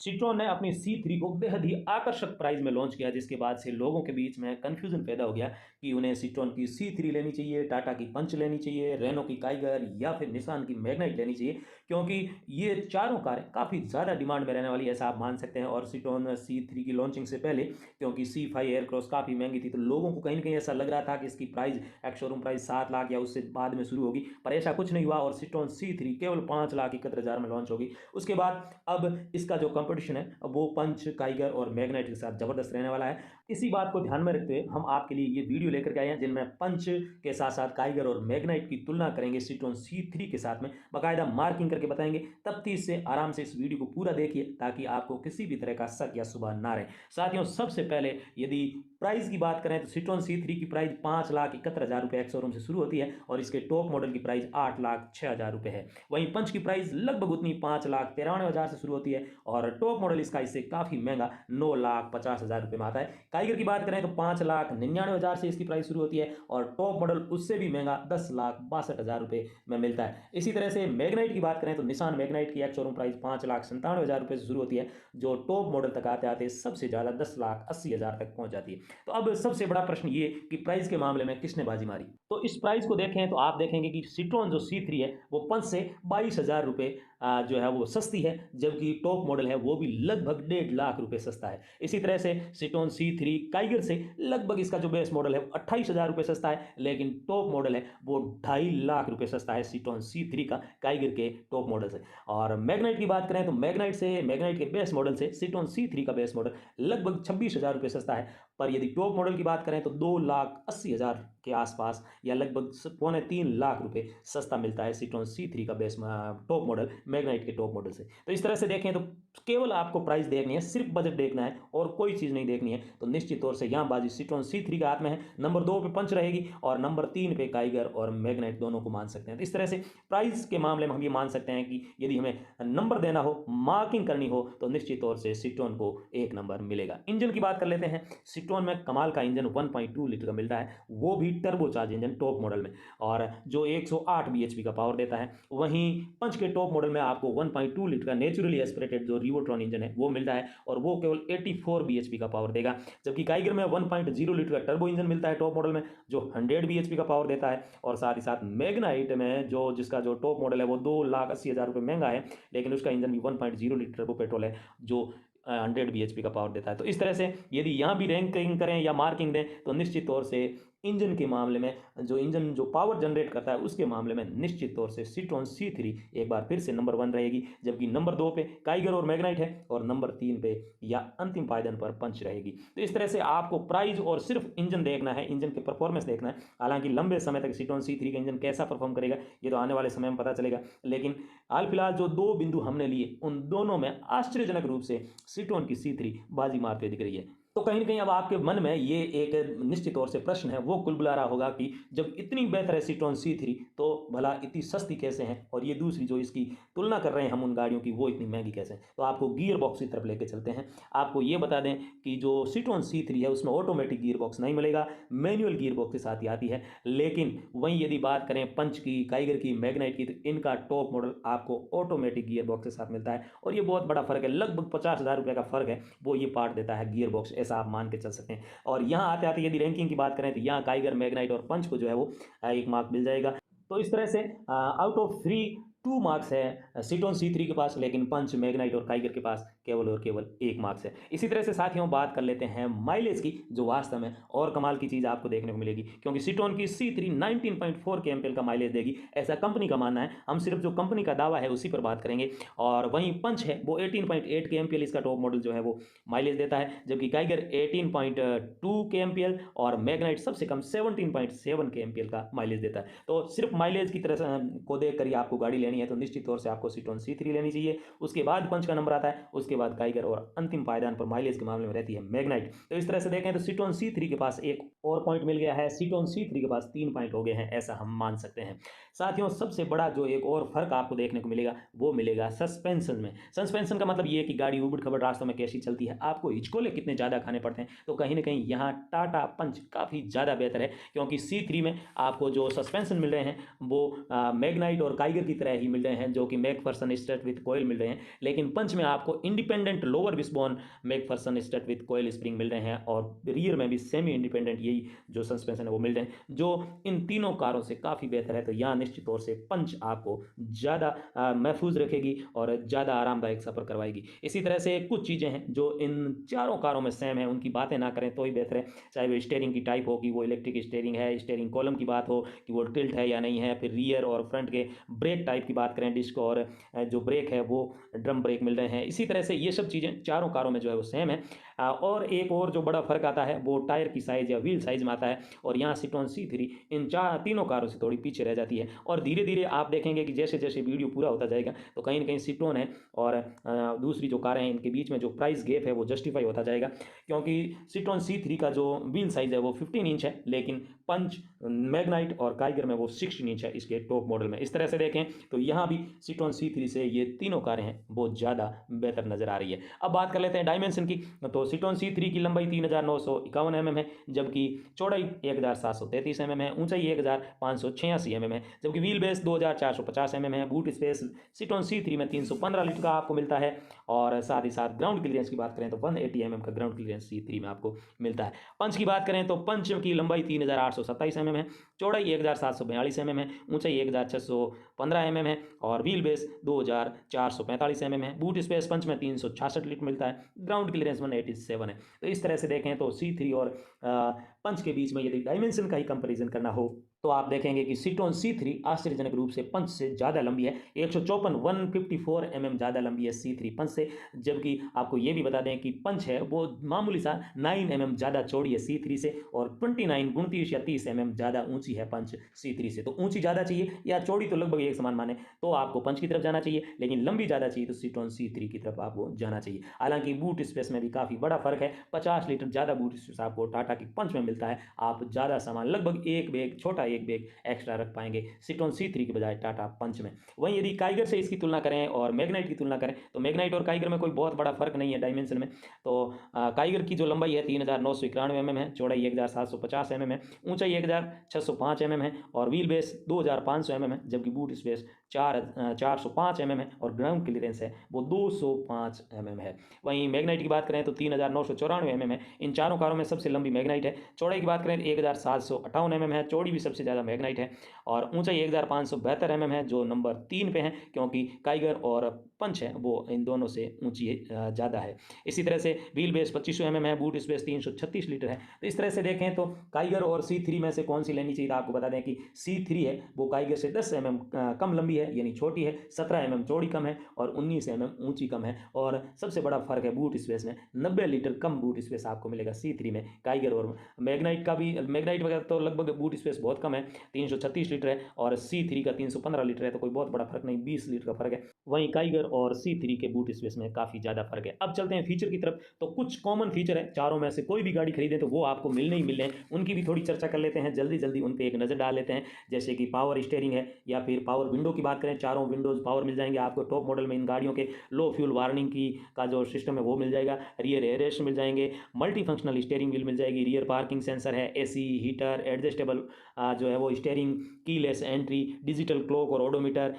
Citroën ने अपनी C3 को बेहद ही आकर्षक प्राइस में लॉन्च किया, जिसके बाद से लोगों के बीच में कन्फ्यूजन पैदा हो गया कि उन्हें सिट्रोन की C3 लेनी चाहिए, टाटा की पंच लेनी चाहिए, रेनो की काइगर या फिर निसान की मैग्नाइट लेनी चाहिए, क्योंकि ये चारों कारें काफ़ी ज़्यादा डिमांड में रहने वाली है, ऐसा आप मान सकते हैं। और सिट्रोन C3 की लॉन्चिंग से पहले, क्योंकि C5 एयरक्रॉस काफ़ी महंगी थी, तो लोगों को कहीं ना कहीं ऐसा लग रहा था कि इसकी price ex showroom price 7 lakh या उससे बाद में शुरू होगी, पर ऐसा कुछ नहीं हुआ और सिट्रोन C3 केवल 5,71,000 में लॉन्च होगी। उसके बाद अब इसका जो कंपटीशन है वो पंच, काइगर और मैग्नाइट के साथ जबरदस्त रहने वाला है। इसी बात को ध्यान में रखते हुए हम आपके लिए ये वीडियो लेकर के आए हैं, जिनमें पंच के साथ साथ काइगर और मैग्नाइट की तुलना करेंगे सिट्रोन C3 के साथ में, बाकायदा मार्किंग करके बताएंगे। तब तीस से आराम से इस वीडियो को पूरा देखिए ताकि आपको किसी भी तरह का शक या शुबा ना रहे। साथियों, सबसे पहले यदि प्राइस की बात करें तो सिट्रोन C3 की प्राइस 5,71,000 रुपये एक्स शोरूम से शुरू होती है और इसके टॉप मॉडल की प्राइस 8,06,000 रुपये है। वहीं पंच की प्राइस लगभग उतनी 5,93,000 से शुरू होती है और टॉप मॉडल इसका इससे काफ़ी महंगा 9,50,000 रुपये में आता है। काइगर की बात करें तो 5,99,000 से इसकी प्राइस शुरू होती है और टॉप मॉडल उससे भी महंगा 10,62,000 रुपये में मिलता है। इसी तरह से मैग्नाइट की बात करें तो निसान मैग्नाइट की एक्स शोरूम प्राइस 5,97,000 रुपये से शुरू होती है, जो टॉप मॉडल तक आते आते सबसे ज़्यादा 10,80,000 तक पहुंच जाती है। तो अब सबसे बड़ा प्रश्न ये कि प्राइस के मामले में किसने बाजी मारी। तो इस प्राइस को देखें तो आप देखेंगे कि सिट्रोन जो C3 है वो 5 से 22,000 रुपये जो है वो सस्ती है, जबकि टॉप मॉडल है वो भी लगभग 1.5 लाख रुपये सस्ता है। इसी तरह से सिट्रोन C3 काइगर से लगभग इसका जो बेस मॉडल है 28,000 रुपये सस्ता है, लेकिन टॉप मॉडल है वो 2.5 लाख रुपये सस्ता है सिट्रोन C3 का काइगर के टॉप मॉडल से। और मैग्नाइट की बात करें तो मैग्नाइट के बेस मॉडल से सिट्रोन C3 का बेस मॉडल लगभग 26,000 रुपये सस्ता है, पर यदि टॉप मॉडल की बात करें तो 2,80,000 के आसपास या लगभग 2.25 लाख रुपए सस्ता मिलता है सिट्रोन C3 का बेस टॉप मॉडल मैग्नाइट के टॉप मॉडल से। तो इस तरह से देखें तो केवल आपको प्राइस देखनी है, सिर्फ बजट देखना है और कोई चीज़ नहीं देखनी है, तो निश्चित तौर से यहाँ बाजी सिट्रोन C3 के हाथ में है। नंबर 2 पे पंच रहेगी और नंबर 3 पे काइगर और मैग्नाइट दोनों को मान सकते हैं। तो इस तरह से प्राइस के मामले में हम ये मान सकते हैं कि यदि हमें नंबर देना हो, मार्किंग करनी हो, तो निश्चित तौर से सिट्रोन को 1 नंबर मिलेगा। इंजन की बात कर लेते हैं। सिट्रोन में कमाल का इंजन 1.2 लीटर का मिलता है, वो भी टर्बोचार्ज इंजन टॉप मॉडल में, और जो 108 bhp का पावर देता है। वहीं पंच के टॉप मॉडल में आपको 1.2 लीटर का नेचुरली एस्पिरेटेड जो रिवोट्रॉन इंजन है वो मिलता है और वो केवल 84 bhp का पावर देगा, जबकि काइगर में 1.0 लीटर का टर्बो इंजन मिलता है टॉप मॉडल में जो 100 bhp का पावर देता है। और साथ ही साथ मैग्नाइट में जिसका जो टॉप मॉडल है वो 2,80,000 रुपये महंगा है, लेकिन उसका इंजन भी 1.0 लीटर टर्बो पेट्रोल है जो 100 bhp का पावर देता है। तो इस तरह से यदि यहाँ भी रैंकिंग करें या मार्किंग दें तो निश्चित तौर से इंजन के मामले में जो पावर जनरेट करता है उसके मामले में निश्चित तौर से सिट्रोन C3 एक बार फिर से नंबर 1 रहेगी, जबकि नंबर 2 पे काइगर और मैग्नाइट है और नंबर 3 पे या अंतिम पायदान पर पंच रहेगी। तो इस तरह से आपको प्राइस और सिर्फ इंजन देखना है, इंजन के परफॉर्मेंस देखना है। हालांकि लंबे समय तक सिट्रोन C3 का इंजन कैसा परफॉर्म करेगा ये तो आने वाले समय में पता चलेगा, लेकिन हाल फिलहाल जो 2 बिंदु हमने लिए उन दोनों में आश्चर्यजनक रूप से सिट्रोन की C3 बाजी मारते दिख रही है। तो कहीं ना कहीं अब आपके मन में ये एक निश्चित तौर से प्रश्न है वो कुलबुला रहा होगा कि जब इतनी बेहतर है सिट्रोन C3 तो भला इतनी सस्ती कैसे है, और ये दूसरी जो इसकी तुलना कर रहे हैं हम उन गाड़ियों की वो इतनी महंगी कैसे है। तो आपको गियर बॉक्स की तरफ लेके चलते हैं। आपको ये बता दें कि जो सिट्रोन C3 है उसमें ऑटोमेटिक गियर बॉक्स नहीं मिलेगा, मैनुअल गियर बॉक्स के साथ ही आती है। लेकिन वहीं यदि बात करें पंच की, काइगर की, मैग्नाइट की, तो इनका टॉप मॉडल आपको ऑटोमेटिक गियर बॉक्स के साथ मिलता है और ये बहुत बड़ा फर्क है, लगभग 50,000 रुपये का फर्क है वो ये पार्ट देता है गियर बॉक्स, ऐसा आप मान के चल सकते हैं। और यहाँ आते आते यदि रैंकिंग की बात करें तो यहाँ काइगर, मैग्नाइट और पंच को जो है वो 1 मार्क मिल जाएगा। तो इस तरह से आउट ऑफ 3 2 मार्क्स है सिट्रोन C3 के पास, लेकिन पंच, मैग्नाइट और काइगर के पास केवल और केवल 1 मार्क्स है। इसी तरह से साथियों बात कर लेते हैं माइलेज की, जो वास्तव में और कमाल की चीज़ आपको देखने को मिलेगी, क्योंकि सिट्रोन की C3 19.4 kmpl का माइलेज देगी, ऐसा कंपनी का मानना है। हम सिर्फ जो कंपनी का दावा है उसी पर बात करेंगे। और वहीं पंच है वो 18.8 kmpl इसका टॉप मॉडल जो है वो माइलेज देता है, जबकि काइगर 18.2 kmpl और मैग्नाइट सबसे कम 17.7 kmpl का माइलेज देता है। तो सिर्फ माइलेज की तरह को देख कर ही आपको गाड़ी है तो निश्चित तौर से आपको सिट्रोन C3 लेनी चाहिए। उसके बाद पंच का नंबर आता है, उसके बाद काइगर और अंतिम पायदान पर माइलेज के मामले में रहती है मैग्नाइट। तो इस तरह से देखें तो सिट्रोन C3 के पास एक और पॉइंट मिल गया है, सिट्रोन C3 के पास 3 पॉइंट हो गए हैं, ऐसा हम मान सकते हैं। साथियों सबसे बड़ा जो एक और फर्क आपको देखने को मिलेगा वो मिलेगा सस्पेंशन में। सस्पेंशन का मतलब ये है कि गाड़ी उबड़ खबड़ रास्तों में कैसी चलती है, आपको हिचकोले कितने ज़्यादा खाने पड़ते हैं। तो कहीं ना कहीं यहाँ टाटा पंच काफ़ी ज़्यादा बेहतर है, क्योंकि C3 में आपको जो सस्पेंशन मिल रहे हैं वो मैग्नाइट और काइगर की तरह ही मिल रहे हैं, जो कि मैकफर्सन स्टड विथ कोयल मिल रहे हैं। लेकिन पंच में आपको individual independent lower wishbone McPherson strut with coil spring मिल रहे हैं, और रियर में भी सेमी इंडिपेंडेंट यही जो सस्पेंशन है वो मिल रहे हैं, जो इन तीनों कारों से काफ़ी बेहतर है। तो यहाँ निश्चित तौर से पंच आपको ज़्यादा महफूज रखेगी और ज़्यादा आरामदायक सफ़र करवाएगी। इसी तरह से कुछ चीज़ें हैं जो इन चारों कारों में सेम है, उनकी बातें ना करें तो ही बेहतर है। चाहे वो स्टीयरिंग की टाइप हो कि वो इलेक्ट्रिक स्टीयरिंग है, स्टीयरिंग कॉलम की बात हो कि वो टिल्ट है या नहीं है, फिर रियर और फ्रंट के ब्रेक टाइप की बात करें, डिस्क और जो ब्रेक है वो ड्रम ब्रेक मिल रहे हैं। इसी तरह से ये सब चीज़ें चारों कारों में जो है वो सेम है। और एक और जो बड़ा फ़र्क आता है वो टायर की साइज़ या व्हील साइज़ में आता है, और यहाँ सिट्रोन C3 इन तीनों कारों से थोड़ी पीछे रह जाती है। और धीरे धीरे आप देखेंगे कि जैसे जैसे वीडियो पूरा होता जाएगा तो कहीं ना कहीं सिट्रोन है और दूसरी जो कारें हैं इनके बीच में जो प्राइस गैप है वो जस्टिफाई होता जाएगा, क्योंकि सिट्रोन C3 का जो व्हील साइज़ है वो 15 इंच है, लेकिन पंच, मैग्नाइट और काइगर में वो 16 इंच है इसके टॉप मॉडल में। इस तरह से देखें तो यहाँ भी सिट्रोन C3 से ये तीनों कारें हैं बहुत ज़्यादा बेहतर नज़र आ रही है। अब बात कर लेते हैं डायमेंशन की। तो सिट्रोन C3 की लंबाई 3951 mm है, जबकि चौड़ाई 1733 mm है, ऊंचाई 1586 mm है, जबकि व्हील बेस 2450 mm है। बूट स्पेस सिट्रोन C3 में 315 लीटर का आपको मिलता है, और साथ ही साथ ग्राउंड क्लियरेंस की बात करें तो 180 mm का ग्राउंड क्लियरेंस C3 में आपको मिलता है। पंच की बात करें तो पंच की लंबाई 3827 mm है, चौड़ाई 1742 mm है, ऊंचाई 1615 mm है, और व्हील बेस 2445 mm है। बूट स्पेस पंच में 366 लीटर मिलता है, ग्राउंड क्लियरेंस 187 है। तो इस तरह से देखें तो C3 और पंच के बीच में यदि डायमेंशन का ही कंपैरिजन करना हो तो आप देखेंगे कि सिट्रोन C3 आश्चर्यजनक रूप से पंच से ज़्यादा लंबी है, 154 mm ज़्यादा लंबी है C3 पंच से। जबकि आपको ये भी बता दें कि पंच है वो मामूली सा 9 mm ज़्यादा चौड़ी है C3 से, और 29 या 30 mm ज़्यादा ऊंची है पंच C3 से। तो ऊंची ज़्यादा चाहिए या चौड़ी तो लगभग एक समान माने तो आपको पंच की तरफ जाना चाहिए, लेकिन लंबी ज़्यादा चाहिए तो सिट्रोन C3 की तरफ आपको जाना चाहिए। हालांकि बूट स्पेस में भी काफ़ी बड़ा फर्क है, 50 लीटर ज़्यादा बूट स्पेस आपको टाटा की पंच में मिलता है। आप ज़्यादा सामान लगभग एक बैग छोटा एक बैग एक्स्ट्रा रख पाएंगे सिट्रोन C3 के बजाय टाटा पंच में। वहीं यदि काइगर से इसकी तुलना करें और मैग्नाइट की तुलना करें तो मैग्नाइट और काइगर में कोई बहुत बड़ा फर्क नहीं है डायमेंशन में। तो काइगर की जो लंबाई है 3991 mm है, चौड़ाई 1750 mm है, ऊंचाई 1605 mm है, और व्हील बेस 2500 mm है, जबकि बूट स्पेस 405 mm है, और ग्राउंड क्लियरेंस है वो 205 mm है। वहीं मैग्नाइट की बात करें तो 3994 mm है। इन चारों कारों में सबसे लंबी मैग्नाइट है। चौड़ाई की बात करें 1758 mm है, चौड़ी भी सबसे ज़्यादा मैग्नाइट है, और ऊंचाई 1572 mm है जो नंबर 3 पे है, क्योंकि काइगर और पंच है वो इन दोनों से ऊंची ज़्यादा है। इसी तरह से व्हील बेस 2500 mm है, बूट स्पेस 336 लीटर है। तो इस तरह से देखें तो काइगर और C3 में से कौन सी लेनी चाहिए, तो आपको बता दें कि C3 है वो काइगर से 10 mm कम लंबी है, यानी छोटी है, 17 mm चौड़ी कम है, और 19 mm ऊंची कम है। और सबसे बड़ा फर्क है बूट स्पेस में, 90 लीटर कम बूट स्पेस आपको मिलेगा C3 में काइगर और मैग्नाइट का भी। मैग्नाइट वगैरह तो लगभग बूट स्पेस बहुत कम है, 336 लीटर है, और C3 का 315 लीटर है, तो कोई बहुत बड़ा फर्क नहीं, 20 लीटर का फर्क है। वहीं काइगर और C3 के बूट स्पेस में काफ़ी ज़्यादा फर्क है। अब चलते हैं फीचर की तरफ। तो कुछ कॉमन फीचर है, चारों में से कोई भी गाड़ी खरीदें तो वो आपको मिलने ही मिलने हैं, उनकी भी थोड़ी चर्चा कर लेते हैं, जल्दी जल्दी उन पर एक नज़र डाल लेते हैं। जैसे कि पावर स्टीयरिंग है, या फिर पावर विंडो की बात करें, चारों विंडोज़ पावर मिल जाएंगे आपको टॉप मॉडल में। इन गाड़ियों के लो फ्यूल वार्निंग की का जो सिस्टम है वो मिल जाएगा, रियर एयररेस्ट मिल जाएंगे, मल्टी फंक्शनल स्टीयरिंग व्हील मिल जाएगी, रियर पार्किंग सेंसर है, AC हीटर, एडजस्टेबल जो है वो steering, keyless entry, digital clock और ओडोमीटर,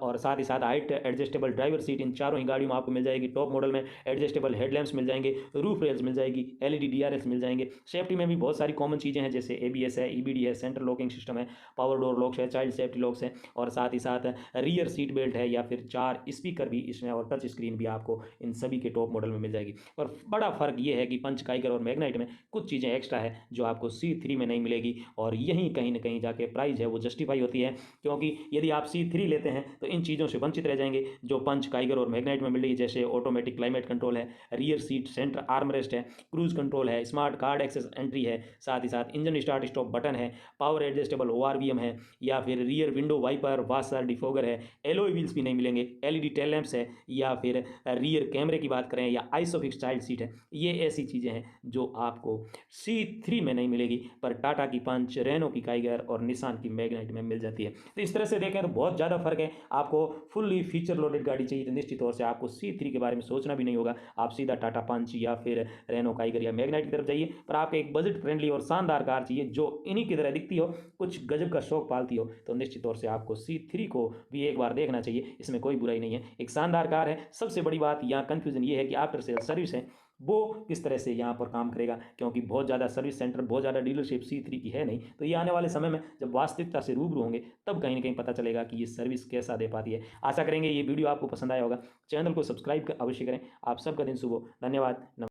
और साथ ही साथ हाइट एडजस्टेबल ड्राइवर सीट इन चारों ही गाड़ियों में आपको मिल जाएगी। टॉप मॉडल में एडजस्टेबल हेडलैम्प्स मिल जाएंगे, रूफ रेल्स मिल जाएगी, LED DRS मिल जाएंगे। सेफ्टी में भी बहुत सारी कॉमन चीज़ें हैं, जैसे ABS है, EBD है, सेंट्रल लॉकिंग सिस्टम है, पावर डोर लॉक्स है, चाइल्ड सेफ्टी लॉक्स है, और साथ ही साथ रियर सीट बेल्ट है, या फिर 4 स्पीकर भी इसमें, और टच स्क्रीन भी आपको इन सभी के टॉप मॉडल में मिल जाएगी। और बड़ा फर्क ये है कि पंच, काइगर और मैग्नाइट में कुछ चीज़ें एक्स्ट्रा है जो आपको C3 में नहीं मिलेगी, और यहीं कहीं ना कहीं जाके प्राइस है वो जस्टिफाई होती है, क्योंकि यदि आप C3 लेते हैं तो इन चीज़ों से वंचित रह जाएंगे जो पंच, काइगर और मैग्नाइट में मिल रही है, जैसे ऑटोमेटिक क्लाइमेट कंट्रोल है, रियर सीट सेंटर आर्मरेस्ट है, क्रूज कंट्रोल है, स्मार्ट कार्ड एक्सेस एंट्री है, साथ ही साथ इंजन स्टार्ट स्टॉप बटन है, पावर एडजस्टेबल ORVM है, या फिर rear window wiper, washer, defogger है, एलॉय व्हील्स भी नहीं मिलेंगे, LED टेल लैंप्स है, या फिर रियर कैमरे की बात करें, या आइसोफिक्स चाइल्ड सीट है। ये ऐसी चीज़ें हैं जो आपको C3 में नहीं मिलेगी, पर टाटा की पंच, रेनो की काइगर और निसान की मैग्नाइट में मिल जाती है। तो इस तरह से देखें तो बहुत ज़्यादा फर्क है। आपको फुल्ली फीचर लोडेड गाड़ी चाहिए चाहिए तो निश्चित तौर से आपको C3 के बारे में सोचना भी नहीं होगा। आप सीधा टाटा पंच या फिर रेनो काइगर या मैग्नाइट की तरफ जाइए, पर आपको एक बजट फ्रेंडली और शानदार कार चाहिए जो इन्हीं की तरह दिखती हो, कुछ गजब का शौक पालती हो, तो निश्चित तौर से आपको C3 को भी एक बार देखना चाहिए। इसमें कोई बुराई नहीं है, एक शानदार कार है। सबसे बड़ी बात यहाँ कन्फ्यूजन ये है कि आफ्टर सेल सर्विस है वो किस तरह से यहाँ पर काम करेगा, क्योंकि बहुत ज़्यादा सर्विस सेंटर, बहुत ज़्यादा डीलरशिप C3 की है नहीं। तो ये आने वाले समय में जब वास्तविकता से रूबरू होंगे तब कहीं ना कहीं पता चलेगा कि ये सर्विस कैसा दे पाती है। आशा करेंगे ये वीडियो आपको पसंद आया होगा। चैनल को सब्सक्राइब अवश्य करें। आप सबका दिन शुभ हो। धन्यवाद।